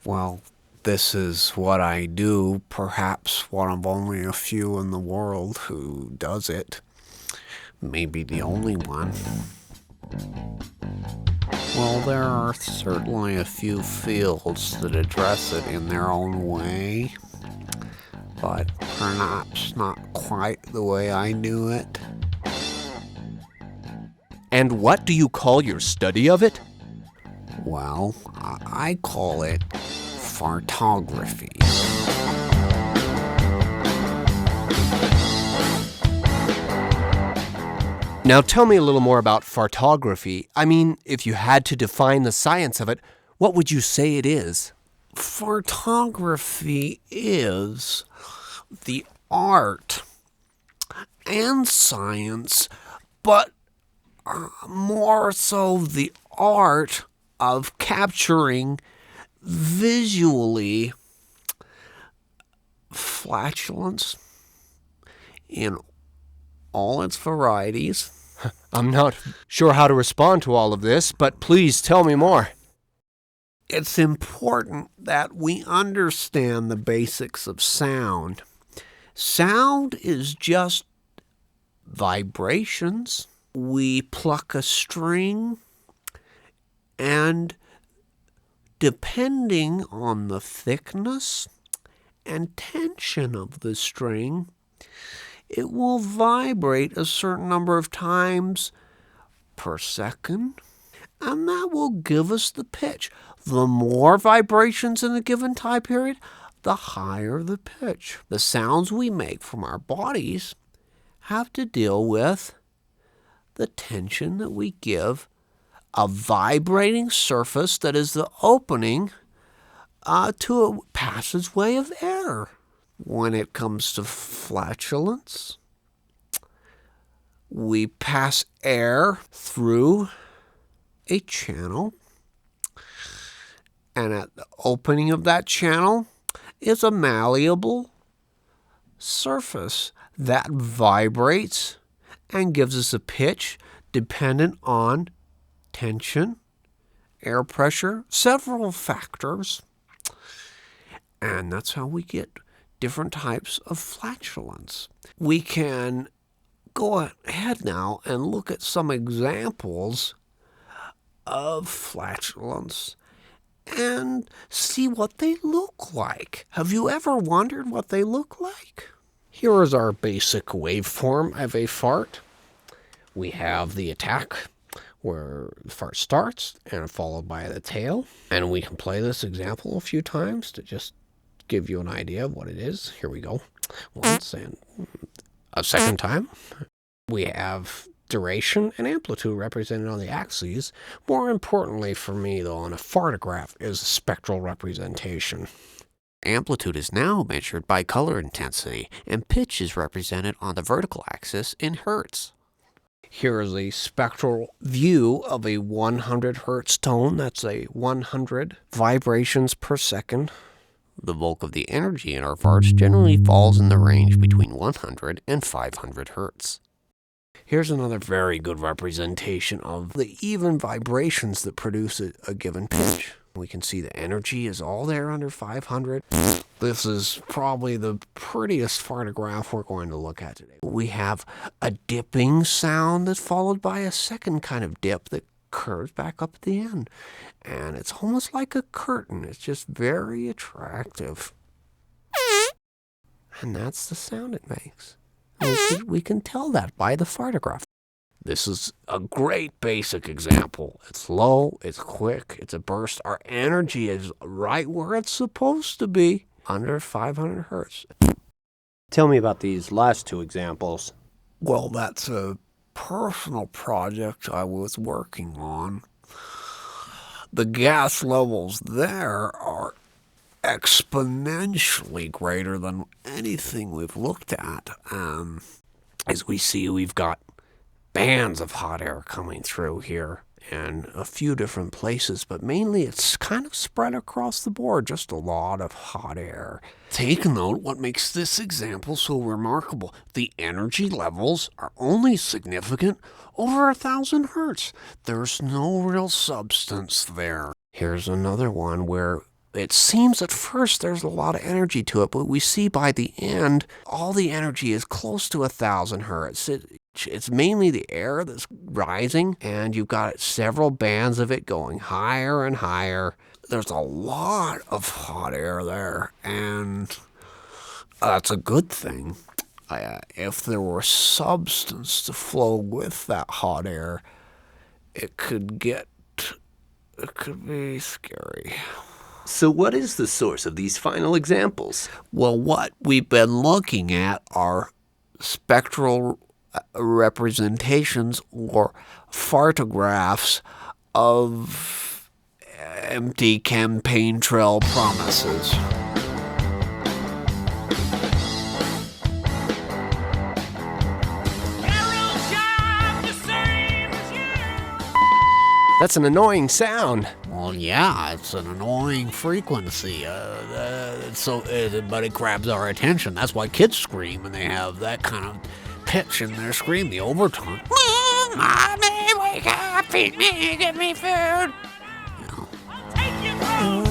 Well, this is what I do, perhaps one of only a few in the world who does it. Maybe the only one. Well, there are certainly a few fields that address it in their own way, but perhaps not quite the way I do it. And what do you call your study of it? Well, I call it fartography. Now tell me a little more about fartography. I mean, if you had to define the science of it, what would you say it is? Fartography is the art and science, but more so the art of capturing visually flatulence in all its varieties. I'm not sure how to respond to all of this, but please tell me more. It's important that we understand the basics of sound. Sound is just vibrations. We pluck a string, and depending on the thickness and tension of the string, it will vibrate a certain number of times per second, and that will give us the pitch. The more vibrations in a given time period, the higher the pitch. The sounds we make from our bodies have to deal with the tension that we give a vibrating surface that is the opening to a passageway of air. When it comes to flatulence, we pass air through a channel, and at the opening of that channel is a malleable surface that vibrates and gives us a pitch dependent on tension, air pressure, several factors. And that's how we get different types of flatulence. We can go ahead now and look at some examples of flatulence and see what they look like. Have you ever wondered what they look like? Here is our basic waveform of a fart. We have the attack, where the fart starts and followed by the tail. And we can play this example a few times to just give you an idea of what it is. Here we go. Once and a second time. We have duration and amplitude represented on the axes. More importantly for me, though, on a fartograph is spectral representation. Amplitude is now measured by color intensity, and pitch is represented on the vertical axis in hertz. Here is a spectral view of a 100 hertz tone. That's a 100 vibrations per second. The bulk of the energy in our farts generally falls in the range between 100 and 500 hertz. Here's another very good representation of the even vibrations that produce a given pitch. We can see the energy is all there under 500. This is probably the prettiest fartograph we're going to look at today. We have a dipping sound that's followed by a second kind of dip that curves back up at the end. And it's almost like a curtain. It's just very attractive. And that's the sound it makes. We can tell that by the fartograph. This is a great basic example. It's low, it's quick, it's a burst. Our energy is right where it's supposed to be, under 500 hertz. Tell me about these last two examples. Well, that's a personal project I was working on. The gas levels there are exponentially greater than anything we've looked at. As we see, we've got bands of hot air coming through here in a few different places, but mainly it's kind of spread across the board, just a lot of hot air. Take note what makes this example so remarkable. The energy levels are only significant over 1,000 hertz. There's no real substance there. Here's another one where It seems at first there's a lot of energy to it, but we see by the end, all the energy is close to 1,000 hertz. It's mainly the air that's rising, and you've got several bands of it going higher and higher. There's a lot of hot air there, and that's a good thing. If there were substance to flow with that hot air, it could be scary. So what is the source of these final examples? Well, what we've been looking at are spectral representations or fartographs of empty campaign trail promises. That's an annoying sound. Well, yeah, it's an annoying frequency, but it grabs our attention. That's why kids scream when they have that kind of pitch in their scream, the overtone. Mommy, wake up, feed me, give me food. You know.